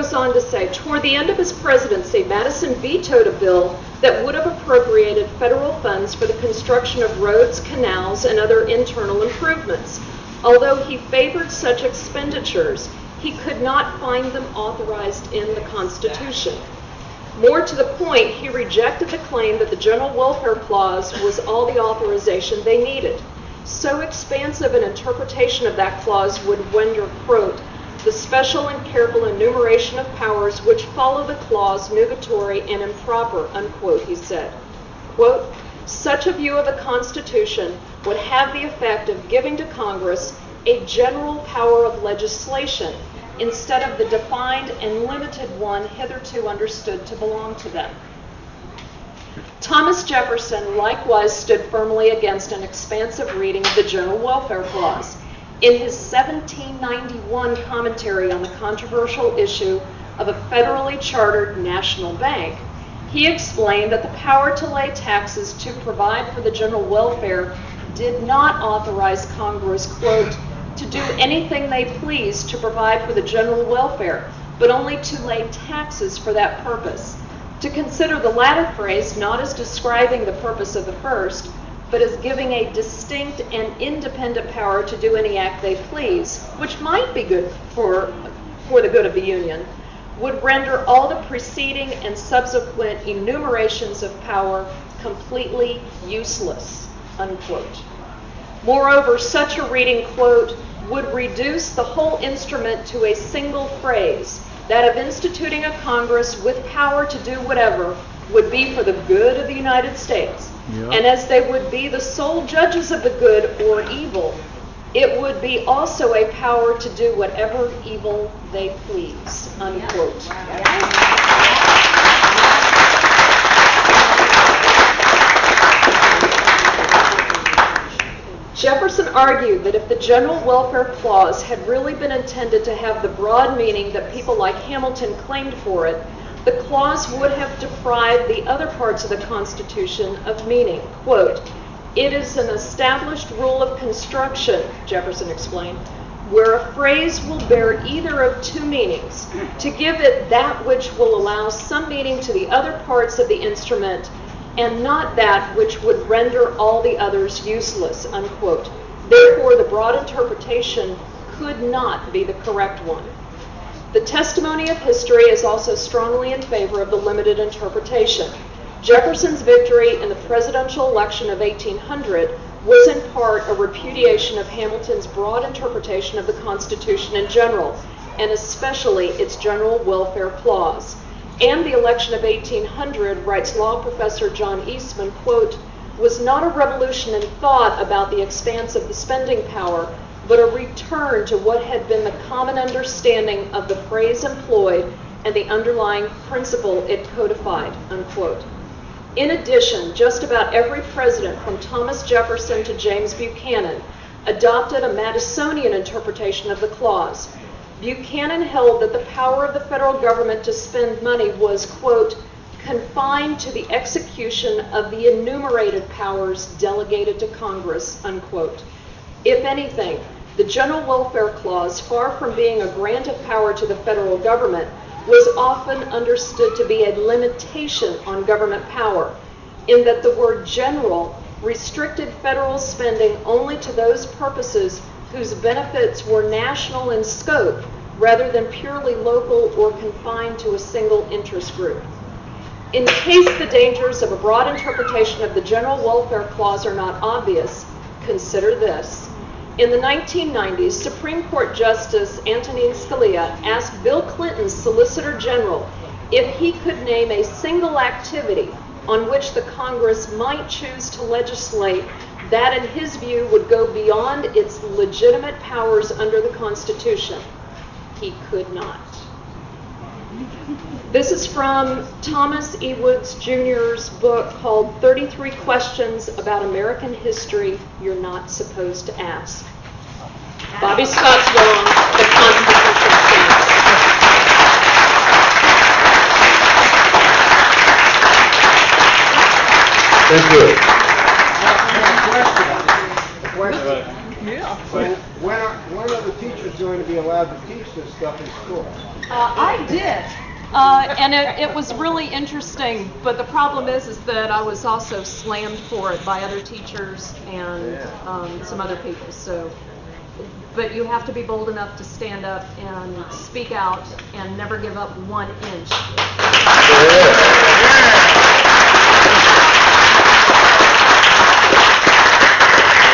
goes on to say, toward the end of his presidency, Madison vetoed a bill that would have appropriated federal funds for the construction of roads, canals, and other internal improvements. Although he favored such expenditures, he could not find them authorized in the Constitution. More to the point, he rejected the claim that the General Welfare Clause was all the authorization they needed. So expansive an interpretation of that clause would render, quote, the special and careful enumeration of powers which follow the clause nugatory and improper, unquote, he said. Quote, such a view of the Constitution would have the effect of giving to Congress a general power of legislation instead of the defined and limited one hitherto understood to belong to them. Thomas Jefferson likewise stood firmly against an expansive reading of the General Welfare Clause. In his 1791 commentary on the controversial issue of a federally chartered national bank, he explained that the power to lay taxes to provide for the general welfare did not authorize Congress, quote, to do anything they pleased to provide for the general welfare, but only to lay taxes for that purpose. To consider the latter phrase not as describing the purpose of the first, but as giving a distinct and independent power to do any act they please, which might be good for the good of the Union, would render all the preceding and subsequent enumerations of power completely useless, unquote. Moreover, such a reading, quote, would reduce the whole instrument to a single phrase, that of instituting a Congress with power to do whatever would be for the good of the United States. Yep. And as they would be the sole judges of the good or evil, it would be also a power to do whatever evil they please, unquote. Jefferson argued that if the General Welfare Clause had really been intended to have the broad meaning that people like Hamilton claimed for it, the clause would have deprived the other parts of the Constitution of meaning. Quote, it is an established rule of construction, Jefferson explained, where a phrase will bear either of two meanings, to give it that which will allow some meaning to the other parts of the instrument and not that which would render all the others useless, unquote. Therefore, the broad interpretation could not be the correct one. The testimony of history is also strongly in favor of the limited interpretation. Jefferson's victory in the presidential election of 1800 was in part a repudiation of Hamilton's broad interpretation of the Constitution in general, and especially its General Welfare Clause. And the election of 1800, writes law professor John Eastman, quote, was not a revolution in thought about the expanse of the spending power, but a return to what had been the common understanding of the phrase employed and the underlying principle it codified, unquote. In addition, just about every president from Thomas Jefferson to James Buchanan adopted a Madisonian interpretation of the clause. Buchanan held that the power of the federal government to spend money was, quote, confined to the execution of the enumerated powers delegated to Congress, unquote. If anything, the General Welfare Clause, far from being a grant of power to the federal government, was often understood to be a limitation on government power, in that the word general restricted federal spending only to those purposes whose benefits were national in scope rather than purely local or confined to a single interest group. In case the dangers of a broad interpretation of the General Welfare Clause are not obvious, consider this. In the 1990s, Supreme Court Justice Antonin Scalia asked Bill Clinton's Solicitor General if he could name a single activity on which the Congress might choose to legislate that, in his view, would go beyond its legitimate powers under the Constitution. He could not. This is from Thomas E. Woods Jr.'s book called 33 Questions About American History You're Not Supposed to Ask. Bobby Scott's wrong. The Constitution stands. Thank you. Yeah. So when are the teachers going to be allowed to teach this stuff in school? I did. And it was really interesting, but the problem is that I was also slammed for it by other teachers and some other people. So, but you have to be bold enough to stand up and speak out and never give up 1 inch